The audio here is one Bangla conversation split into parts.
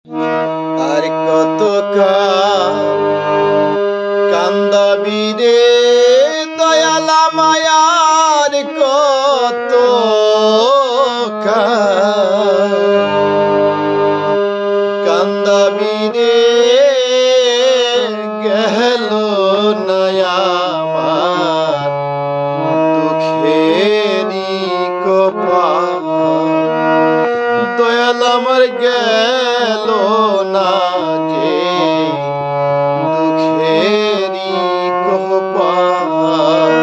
আর কত কান্দাবি রে দয়ালা মায়ার কত কান্দাবি রে গেল নয়ামার দুঃখেরি কপাল দয়াল আমার গেল না যে দুঃখেরি কপাল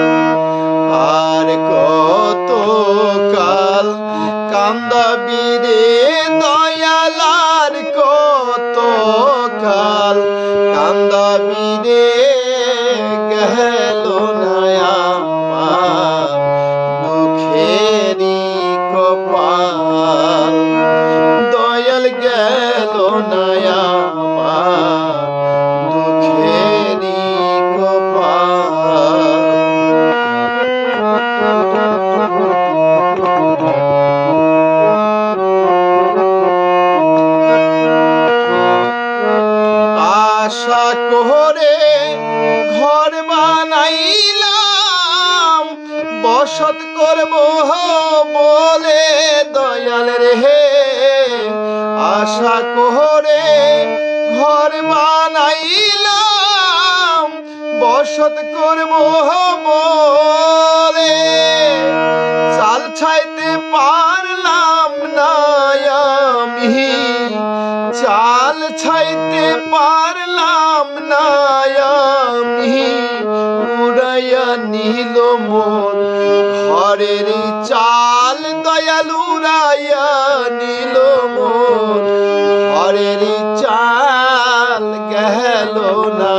আর কত কাল কান্দাবি রে দয়াল আর কত কাল কান্দাবি রে গেল না আমার দুঃখেরি কপাল দয়াল গেল না আমার দুঃখেরি কপাল আশা করে ঘর বানাইলাম বসত করব বলে দয়াল রে আশা করে ঘর বানাইলাম বসত করব বলে চাল ছাইতে পারলাম না আমি চাল ছাইতে পারলাম না আমি উড়াইয়া নিল মোর ঘরের চাল দয়াল উড়াইয়া নিল মোর ঘরের চাল গেল না